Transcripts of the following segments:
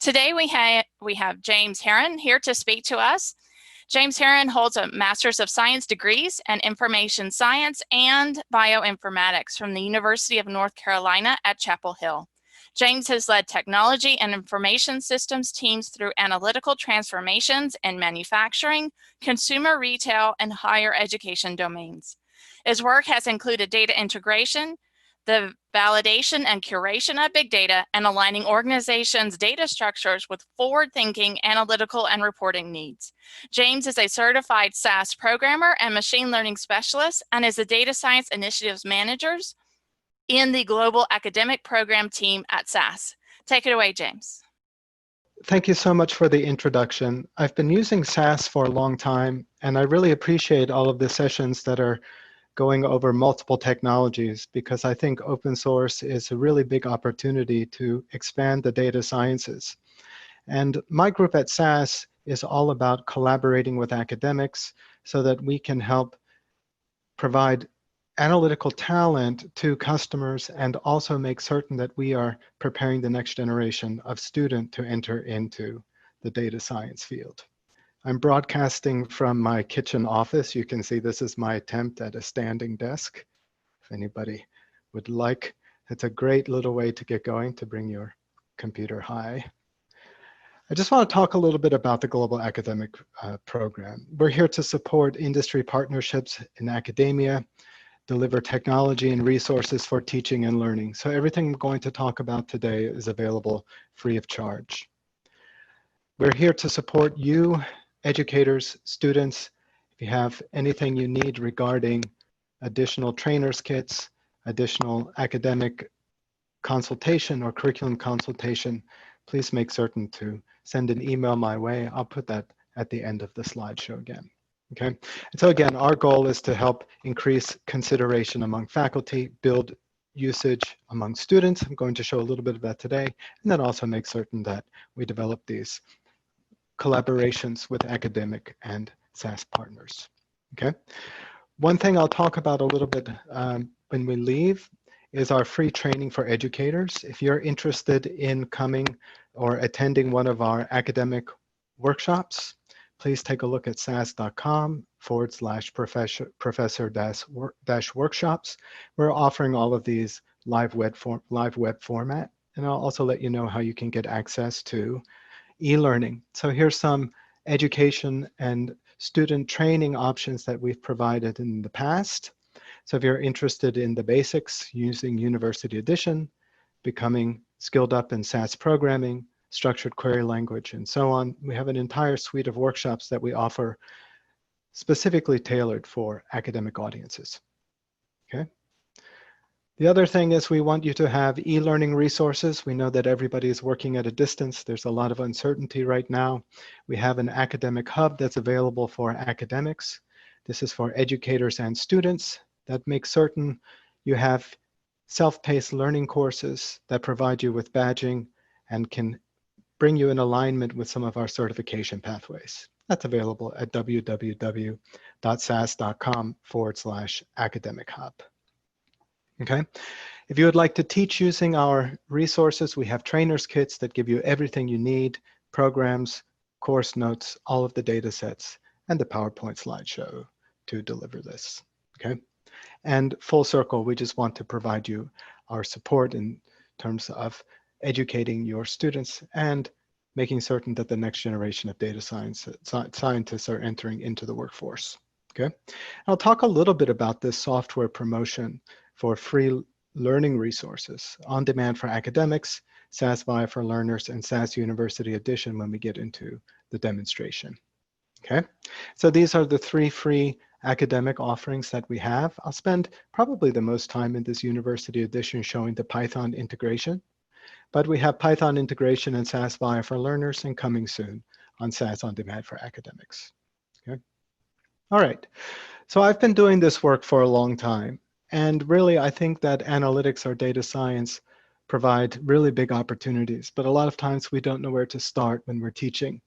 Today we have James Heron here to speak to us. James Heron holds a Master's of Science degrees in Information Science and Bioinformatics from the University of North Carolina at Chapel Hill. James has led technology and information systems teams through analytical transformations in manufacturing, consumer retail, and higher education domains. His work has included data integration, the validation and curation of big data, and aligning organizations' data structures with forward-thinking analytical and reporting needs. James is a certified SAS programmer and machine learning specialist and is a data science initiatives manager in the global academic program team at SAS. Take it away, James. Thank you so much for the introduction. I've been using SAS for a long time, and I really appreciate all of the sessions that are going over multiple technologies, because I think open source is a really big opportunity to expand the data sciences. And my group at SAS is all about collaborating with academics so that we can help provide analytical talent to customers and also make certain that we are preparing the next generation of student to enter into the data science field. I'm broadcasting from my kitchen office. You can see this is my attempt at a standing desk. If anybody would like, it's a great little way to get going to bring your computer high. I just want to talk a little bit about the Global Academic Program. We're here to support industry partnerships in academia, deliver technology and resources for teaching and learning. So everything I'm going to talk about today is available free of charge. We're here to support you, educators, students. If you have anything you need regarding additional trainers kits, additional academic consultation or curriculum consultation, please make certain to send an email my way. I'll put that at the end of the slideshow again. Okay, and so again, our goal is to help increase consideration among faculty, build usage among students. I'm going to show a little bit of that today, and then also make certain that we develop these collaborations with academic and SAS partners. Okay, one thing I'll talk about a little bit when we leave is our free training for educators. If you're interested in coming or attending one of our academic workshops, please take a look at sas.com/professor-workshops. We're offering all of these live web format, and I'll also let you know how you can get access to e-learning. So here's some education and student training options that we've provided in the past. So if you're interested in the basics using University Edition, becoming skilled up in SAS programming, structured query language, and so on, we have an entire suite of workshops that we offer specifically tailored for academic audiences. Okay. The other thing is we want you to have e-learning resources. We know that everybody is working at a distance. There's a lot of uncertainty right now. We have an academic hub that's available for academics. This is for educators and students. That makes certain you have self-paced learning courses that provide you with badging and can bring you in alignment with some of our certification pathways. That's available at www.sas.com/academic hub. Okay, if you would like to teach using our resources, we have trainers kits that give you everything you need, programs, course notes, all of the data sets, and the PowerPoint slideshow to deliver this. Okay, and full circle, we just want to provide you our support in terms of educating your students and making certain that the next generation of data scientists are entering into the workforce. Okay, I'll talk a little bit about this software promotion for free learning resources on demand for academics, SASPy for learners, and SAS University Edition when we get into the demonstration. Okay, so these are the three free academic offerings that we have. I'll spend probably the most time in this University Edition showing the Python integration, but we have Python integration and SASPy for learners and coming soon on SAS on demand for academics. Okay, all right, so I've been doing this work for a long time. And really, I think that analytics or data science provide really big opportunities, but a lot of times we don't know where to start when we're teaching.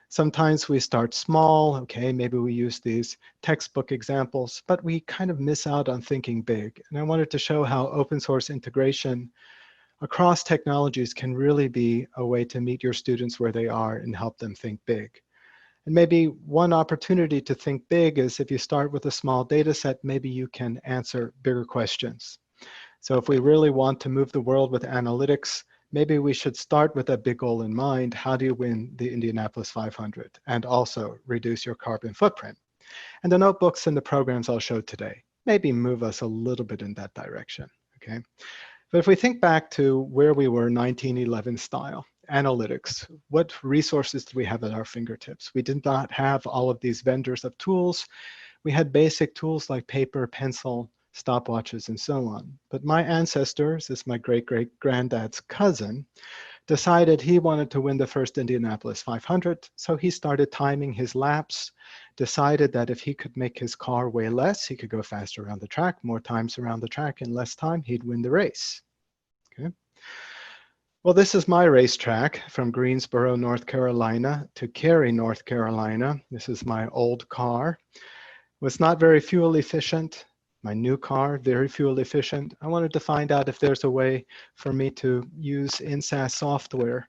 Sometimes we start small, okay, maybe we use these textbook examples, but we kind of miss out on thinking big. And I wanted to show how open source integration across technologies can really be a way to meet your students where they are and help them think big. And maybe one opportunity to think big is if you start with a small data set, maybe you can answer bigger questions. So if we really want to move the world with analytics, maybe we should start with a big goal in mind. How do you win the Indianapolis 500 and also reduce your carbon footprint? And the notebooks and the programs I'll show today maybe move us a little bit in that direction, okay? But if we think back to where we were 1911 style, analytics, what resources did we have at our fingertips? We did not have all of these vendors of tools. We had basic tools like paper, pencil, stopwatches, and so on. But my ancestors, this is my great-great-granddad's cousin, decided he wanted to win the first Indianapolis 500, so he started timing his laps, decided that if he could make his car weigh less, he could go faster around the track, more times around the track in less time, he'd win the race. Okay. Well, this is my racetrack from Greensboro, North Carolina to Cary, North Carolina. This is my old car. It was not very fuel efficient. My new car, very fuel efficient. I wanted to find out if there's a way for me to use in SAS software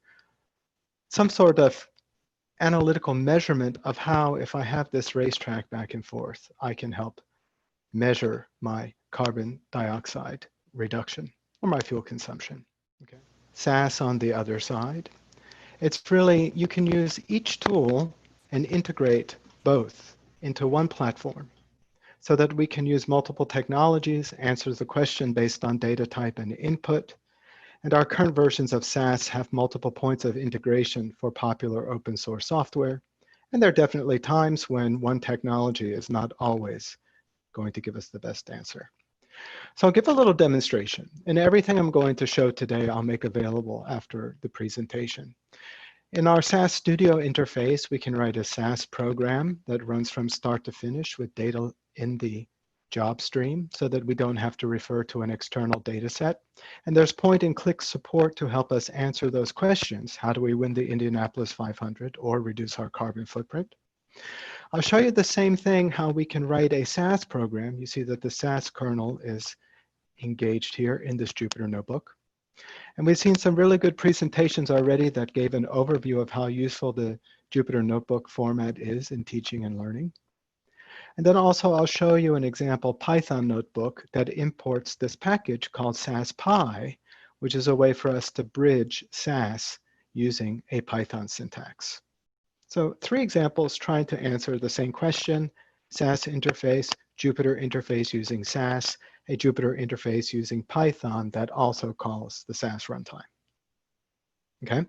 some sort of analytical measurement of how, if I have this racetrack back and forth, I can help measure my carbon dioxide reduction or my fuel consumption. Okay. SAS on the other side. It's really, you can use each tool and integrate both into one platform, so that we can use multiple technologies, answer the question based on data type and input. And our current versions of SAS have multiple points of integration for popular open source software. And there are definitely times when one technology is not always going to give us the best answer. So I'll give a little demonstration. And everything I'm going to show today, I'll make available after the presentation. In our SAS Studio interface, we can write a SAS program that runs from start to finish with data in the job stream so that we don't have to refer to an external data set. And there's point and click support to help us answer those questions. How do we win the Indianapolis 500 or reduce our carbon footprint? I'll show you the same thing, how we can write a SAS program. You see that the SAS kernel is engaged here in this Jupyter notebook. And we've seen some really good presentations already that gave an overview of how useful the Jupyter notebook format is in teaching and learning. And then also I'll show you an example Python notebook that imports this package called SASPy, which is a way for us to bridge SAS using a Python syntax. So 3 examples trying to answer the same question: SAS interface, Jupyter interface using SAS, a Jupyter interface using Python that also calls the SAS runtime. Okay,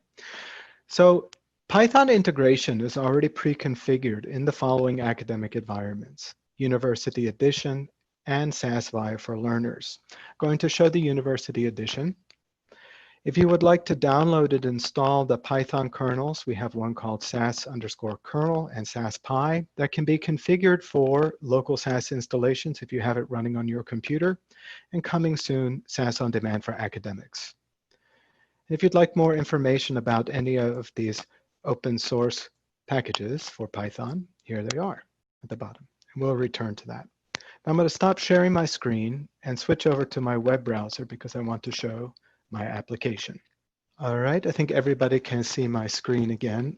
so Python integration is already pre-configured in the following academic environments: University Edition and SASPy for learners. I'm going to show the University Edition. If you would like to download and install the Python kernels, we have one called SAS_kernel and SASPy that can be configured for local SAS installations if you have it running on your computer, and coming soon, SAS on demand for academics. If you'd like more information about any of these open source packages for Python, here they are at the bottom, and we'll return to that. I'm going to stop sharing my screen and switch over to my web browser because I want to show my application. All right, I think everybody can see my screen again.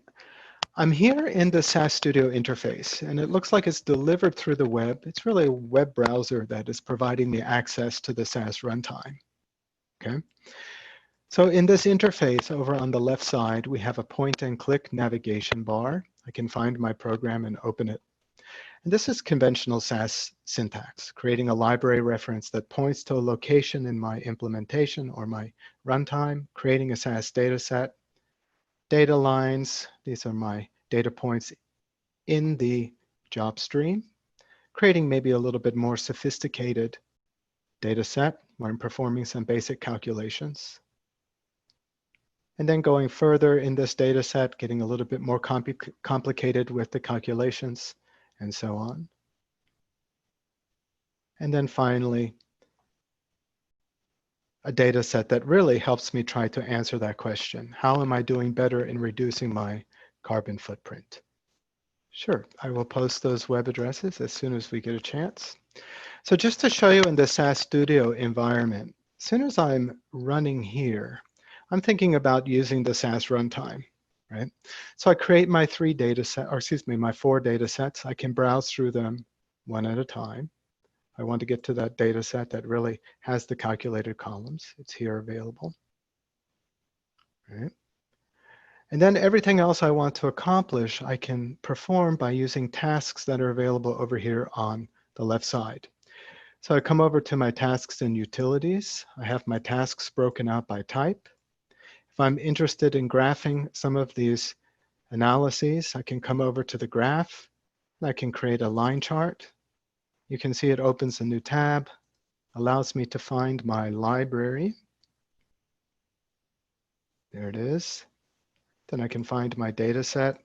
I'm here in the SAS Studio interface, and it looks like it's delivered through the web. It's really a web browser that is providing me access to the SAS runtime. Okay. So in this interface over on the left side, we have a point and click navigation bar. I can find my program and open it. And this is conventional SAS syntax, creating a library reference that points to a location in my implementation or my runtime, creating a SAS data set, data lines. These are my data points in the job stream, creating maybe a little bit more sophisticated data set where I'm performing some basic calculations. And then going further in this data set, getting a little bit more complicated with the calculations and so on. And then finally, a data set that really helps me try to answer that question. How am I doing better in reducing my carbon footprint? Sure, I will post those web addresses as soon as we get a chance. So just to show you in the SAS Studio environment, as soon as I'm running here, I'm thinking about using the SAS runtime, right? So I create my my 4 data sets. I can browse through them one at a time. I want to get to that data set that really has the calculated columns. It's here available, right? And then everything else I want to accomplish, I can perform by using tasks that are available over here on the left side. So I come over to my tasks and utilities. I have my tasks broken out by type. If I'm interested in graphing some of these analyses, I can come over to the graph. I can create a line chart. You can see it opens a new tab, allows me to find my library. There it is. Then I can find my data set.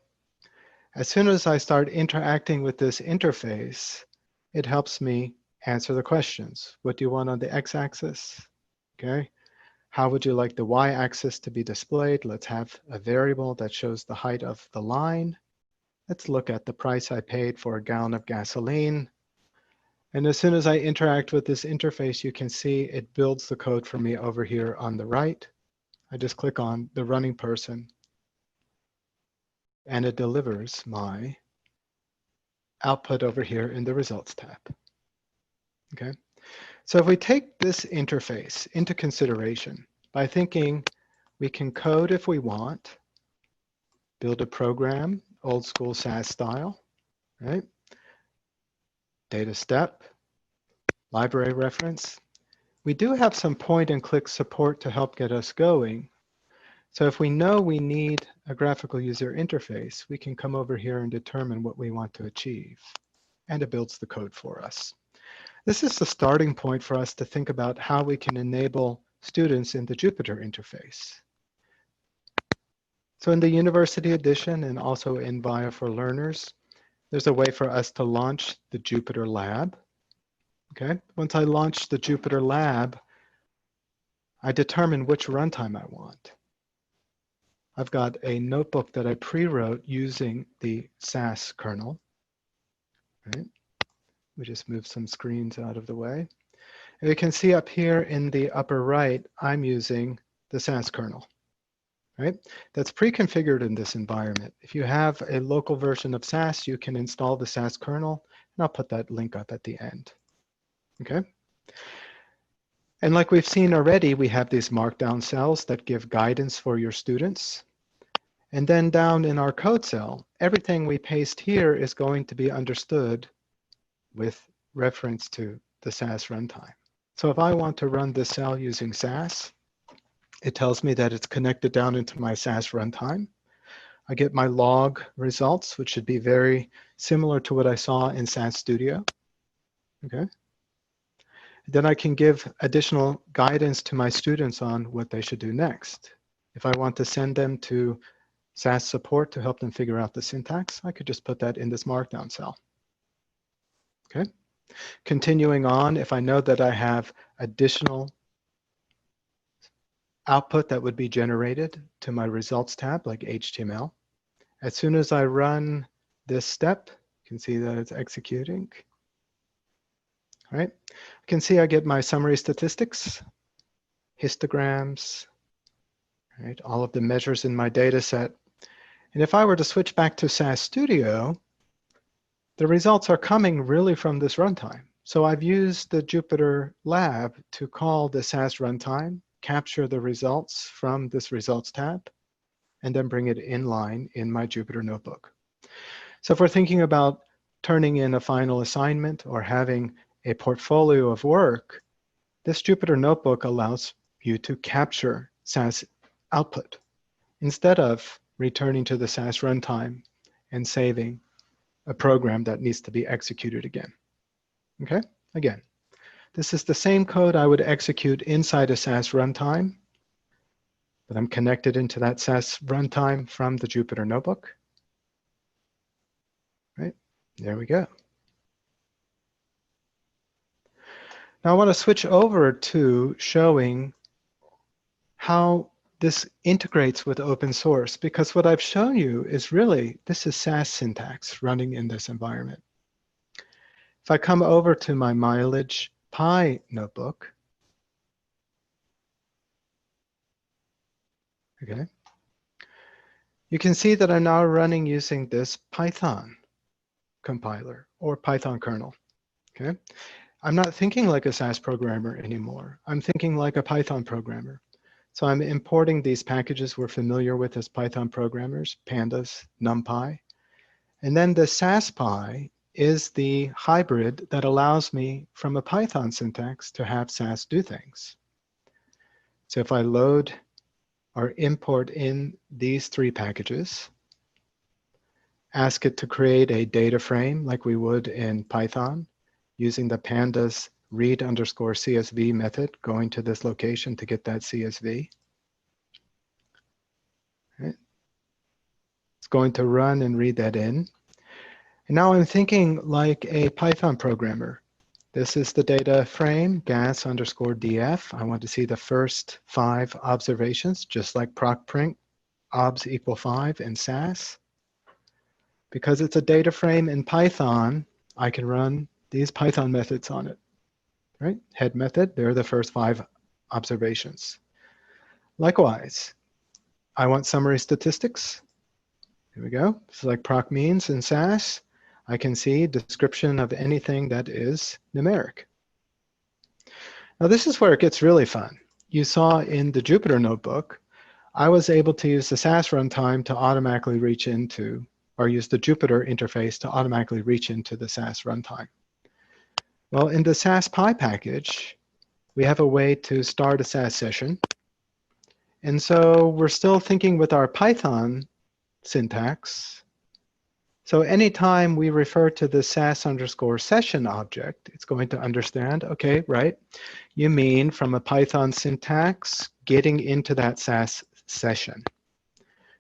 As soon as I start interacting with this interface, it helps me answer the questions. What do you want on the x-axis? Okay. How would you like the y-axis to be displayed? Let's have a variable that shows the height of the line. Let's look at the price I paid for a gallon of gasoline. And as soon as I interact with this interface, you can see it builds the code for me over here on the right. I just click on the running person and it delivers my output over here in the results tab. Okay. So if we take this interface into consideration by thinking we can code if we want, build a program, old school SAS style, right? Data step, library reference. We do have some point and click support to help get us going. So if we know we need a graphical user interface, we can come over here and determine what we want to achieve. And it builds the code for us. This is the starting point for us to think about how we can enable students in the Jupyter interface. So in the University Edition and also in Bio for Learners, there's a way for us to launch the JupyterLab. Okay, once I launch the JupyterLab, I determine which runtime I want. I've got a notebook that I pre-wrote using the SAS kernel. Right? We just move some screens out of the way. And you can see up here in the upper right, I'm using the SAS kernel. Right? That's pre-configured in this environment. If you have a local version of SAS, you can install the SAS kernel, and I'll put that link up at the end. Okay? And like we've seen already, we have these markdown cells that give guidance for your students. And then down in our code cell, everything we paste here is going to be understood with reference to the SAS runtime. So if I want to run this cell using SAS, it tells me that it's connected down into my SAS runtime. I get my log results, which should be very similar to what I saw in SAS Studio. Okay. Then I can give additional guidance to my students on what they should do next. If I want to send them to SAS support to help them figure out the syntax, I could just put that in this markdown cell. Okay. Continuing on, if I know that I have additional output that would be generated to my results tab, like HTML, as soon as I run this step, you can see that it's executing. All right. You can see I get my summary statistics, histograms, right, all of the measures in my data set. And if I were to switch back to SAS Studio, the results are coming really from this runtime. So I've used the JupyterLab to call the SAS runtime, capture the results from this results tab, and then bring it in line in my Jupyter notebook. So if we're thinking about turning in a final assignment or having a portfolio of work, this Jupyter notebook allows you to capture SAS output instead of returning to the SAS runtime and saving a program that needs to be executed again. Okay, again, this is the same code I would execute inside a SAS runtime, but I'm connected into that SAS runtime from the Jupyter notebook. Right, there we go. Now I want to switch over to showing how this integrates with open source, because what I've shown you is really, this is SAS syntax running in this environment. If I come over to my mileage Pi notebook, Okay. You can see that I'm now running using this Python compiler or Python kernel. Okay. I'm not thinking like a SAS programmer anymore. I'm thinking like a Python programmer. So I'm importing these packages we're familiar with as Python programmers, pandas, NumPy. And then the SASPy is the hybrid that allows me from a Python syntax to have SAS do things. So if I load or import in these three packages, ask it to create a data frame like we would in Python using the pandas read_CSV method, going to this location to get that CSV. Okay. It's going to run and read that in. And now I'm thinking like a Python programmer. This is the data frame, gas_df. I want to see the first 5 observations, just like proc print, obs = 5 in SAS. Because it's a data frame in Python, I can run these Python methods on it. Right? Head method, there are the first 5 observations. Likewise, I want summary statistics. Here we go. This is like proc means in SAS. I can see description of anything that is numeric. Now this is where it gets really fun. You saw in the Jupyter notebook, I was able to use the SAS runtime to automatically reach into, or use the Jupyter interface to automatically reach into the SAS runtime. Well, in the SASPy package, we have a way to start a SAS session. And so we're still thinking with our Python syntax. So anytime we refer to the SAS_session object, it's going to understand, okay, right, you mean from a Python syntax getting into that SAS session.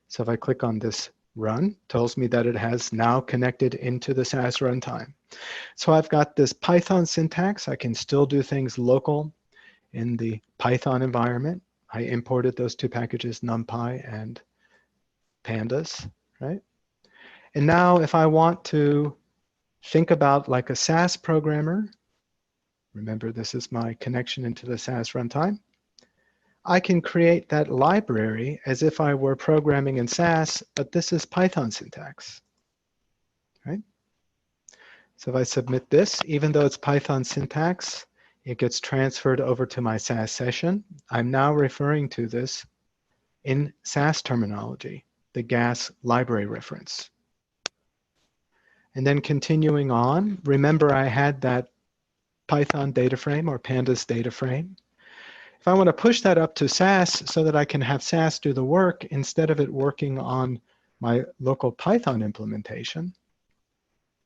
So if I click on this run, tells me that it has now connected into the SAS runtime. So I've got this Python syntax. I can still do things local in the Python environment. I imported those 2 packages, NumPy and pandas, right? And now if I want to think about like a SAS programmer, remember this is my connection into the SAS runtime, I can create that library as if I were programming in SAS, but this is Python syntax, right? So if I submit this, even though it's Python syntax, it gets transferred over to my SAS session. I'm now referring to this in SAS terminology, the GAS library reference. And then continuing on, remember I had that Python data frame or pandas data frame. If I want to push that up to SAS so that I can have SAS do the work instead of it working on my local Python implementation,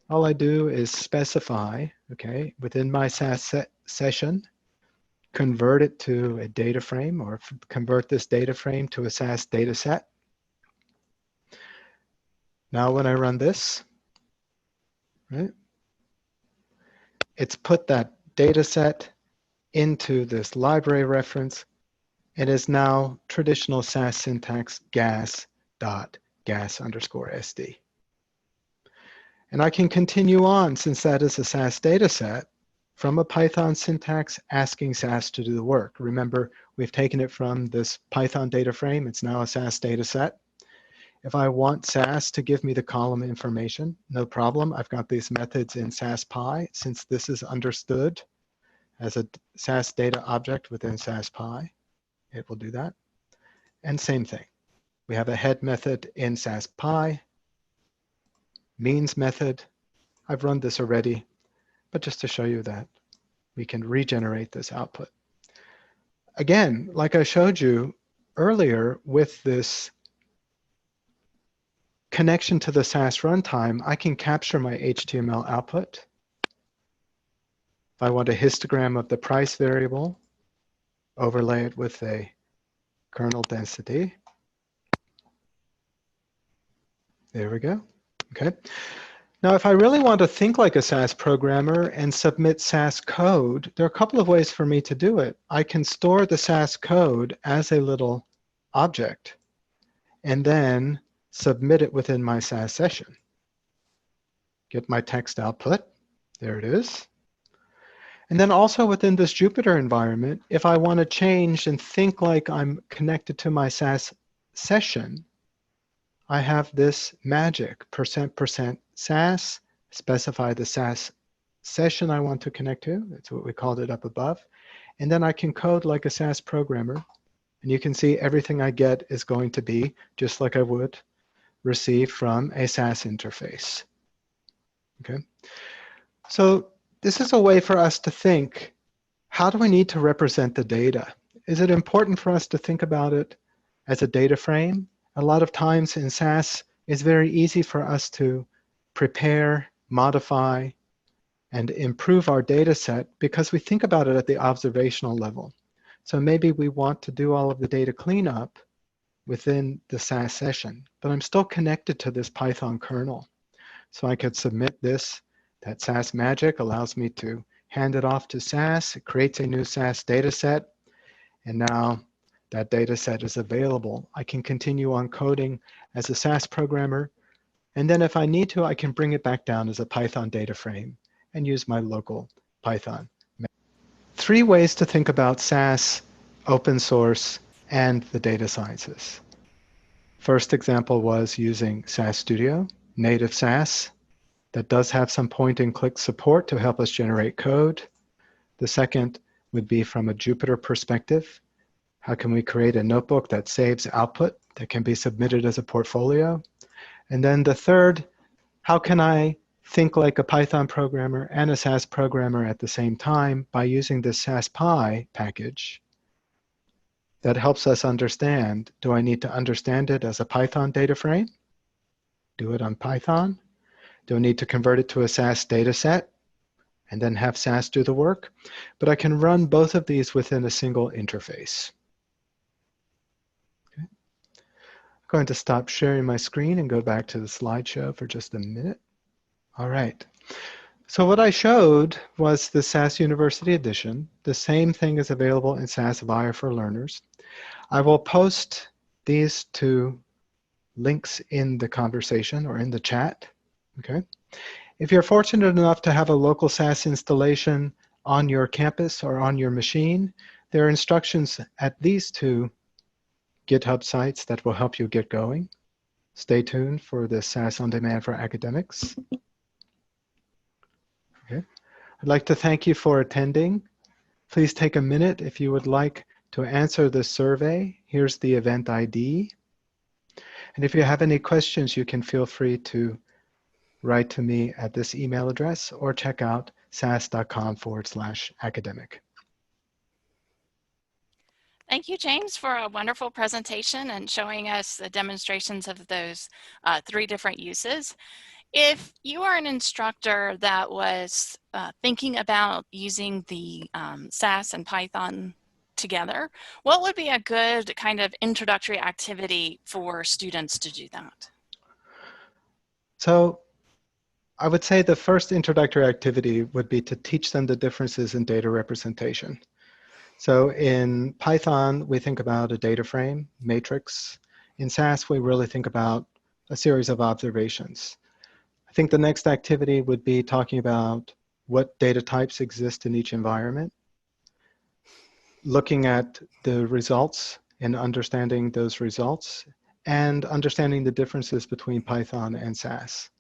all I do is specify, okay, within my SAS session, convert it to a data frame or convert this data frame to a SAS dataset. Now when I run this, right, it's put that dataset into this library reference. It is now traditional SAS syntax gas.gas_sd. And I can continue on, since that is a SAS dataset, from a Python syntax asking SAS to do the work. Remember, we've taken it from this Python data frame. It's now a SAS dataset. If I want SAS to give me the column information, no problem. I've got these methods in SASPy. Since this is understood as a SAS data object within SASPy, it will do that. And same thing. We have a head method in SASPy, means method. I've run this already, but just to show you that we can regenerate this output. Again, like I showed you earlier with this connection to the SAS runtime, I can capture my HTML output. If I want a histogram of the price variable, overlay it with a kernel density. There we go. Okay. Now, if I really want to think like a SAS programmer and submit SAS code, there are a couple of ways for me to do it. I can store the SAS code as a little object and then submit it within my SAS session. Get my text output. There it is. And then also within this Jupyter environment, if I want to change and think like I'm connected to my SAS session, I have this magic %% SAS, specify the SAS session I want to connect to. That's what we called it up above. And then I can code like a SAS programmer. And you can see everything I get is going to be just like I would receive from a SAS interface. Okay. So this is a way for us to think, how do we need to represent the data? Is it important for us to think about it as a data frame? A lot of times in SAS, it's very easy for us to prepare, modify, and improve our data set because we think about it at the observational level. So maybe we want to do all of the data cleanup within the SAS session, but I'm still connected to this Python kernel. So I could submit this. That SAS magic allows me to hand it off to SAS. It creates a new SAS data set. And now that data set is available. I can continue on coding as a SAS programmer. And then if I need to, I can bring it back down as a Python data frame and use my local Python. 3 ways to think about SAS, open source, and the data sciences. First example was using SAS Studio, native SAS, that does have some point and click support to help us generate code. The second would be from a Jupyter perspective. How can we create a notebook that saves output that can be submitted as a portfolio? And then the third, how can I think like a Python programmer and a SAS programmer at the same time by using this SASPy package that helps us understand, do I need to understand it as a Python data frame? Do it on Python? Do I need to convert it to a SAS data set and then have SAS do the work? But I can run both of these within a single interface. Okay. I'm going to stop sharing my screen and go back to the slideshow for just a minute. All right. So what I showed was the SAS University Edition. The same thing is available in SASPy for learners. I will post these 2 links in the conversation or in the chat. Okay. If you're fortunate enough to have a local SAS installation on your campus or on your machine, there are instructions at these 2 GitHub sites that will help you get going. Stay tuned for the SAS On Demand for Academics. Okay. I'd like to thank you for attending. Please take a minute if you would like to answer the survey. Here's the event ID. And if you have any questions, you can feel free to write to me at this email address or check out sas.com/academic. Thank you, James, for a wonderful presentation and showing us the demonstrations of those 3 different uses. If you are an instructor that was thinking about using the SAS and Python together, what would be a good kind of introductory activity for students to do that? So I would say the first introductory activity would be to teach them the differences in data representation. So in Python, we think about a data frame, matrix. In SAS, we really think about a series of observations. I think the next activity would be talking about what data types exist in each environment, looking at the results and understanding those results, and understanding the differences between Python and SAS.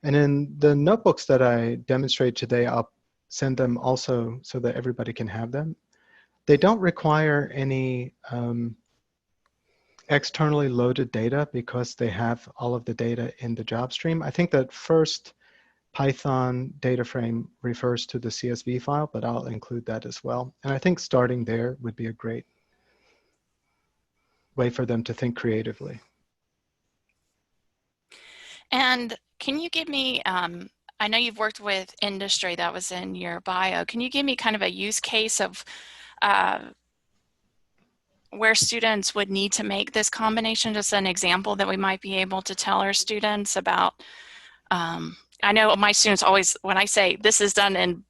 And in the notebooks that I demonstrate today, I'll send them also so that everybody can have them. They don't require any externally loaded data because they have all of the data in the job stream. I think that first Python data frame refers to the CSV file, but I'll include that as well. And I think starting there would be a great way for them to think creatively. And can you give me, I know you've worked with industry, that was in your bio. Can you give me kind of a use case of where students would need to make this combination, just an example that we might be able to tell our students about? I know my students always, when I say this is done in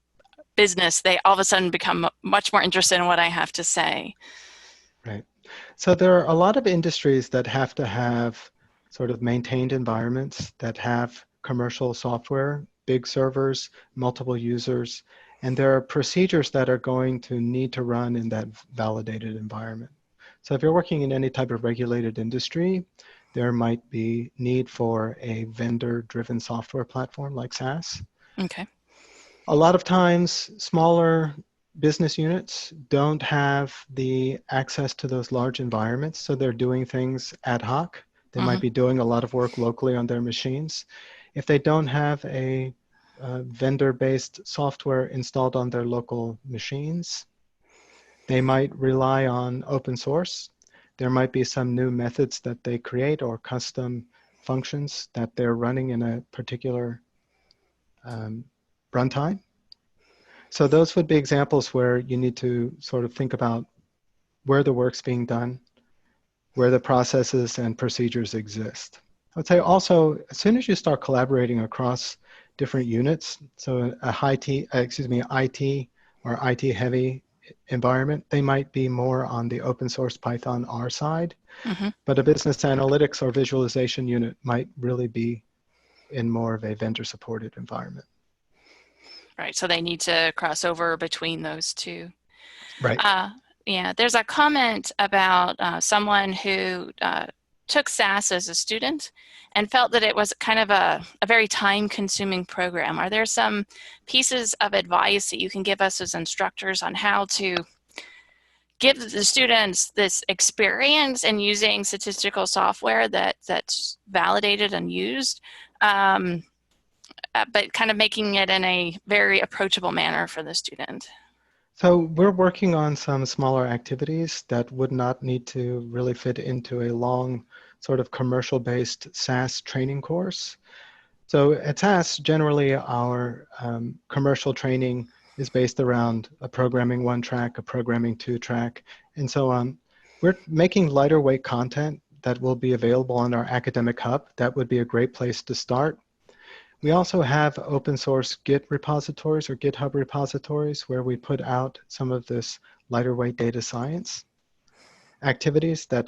business, they all of a sudden become much more interested in what I have to say. Right. So there are a lot of industries that have to have sort of maintained environments that have commercial software, big servers, multiple users, and there are procedures that are going to need to run in that validated environment. So if you're working in any type of regulated industry, there might be need for a vendor-driven software platform like SAS. Okay. A lot of times, smaller business units don't have the access to those large environments, so they're doing things ad hoc. They might be doing a lot of work locally on their machines. If they don't have a vendor-based software installed on their local machines, they might rely on open source. There might be some new methods that they create or custom functions that they're running in a particular runtime. So those would be examples where you need to sort of think about where the work's being done, where the processes and procedures exist. I would say also, as soon as you start collaborating across different units, so IT or IT heavy environment, they might be more on the open source Python R side, but a business analytics or visualization unit might really be in more of a vendor supported environment. Right, so they need to cross over between those two. Right. Yeah, there's a comment about someone who took SAS as a student and felt that it was kind of a very time-consuming program. Are there some pieces of advice that you can give us as instructors on how to give the students this experience in using statistical software that's validated and used, but kind of making it in a very approachable manner for the student? So we're working on some smaller activities that would not need to really fit into a long sort of commercial-based SAS training course. So at SAS, generally our commercial training is based around a programming 1 track, a programming 2 track, and so on. We're making lighter weight content that will be available on our academic hub. That would be a great place to start. We also have open source Git repositories or GitHub repositories where we put out some of this lighter weight data science activities that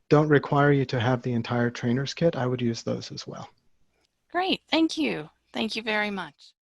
don't require you to have the entire trainer's kit. I would use those as well. Great, thank you. Thank you very much.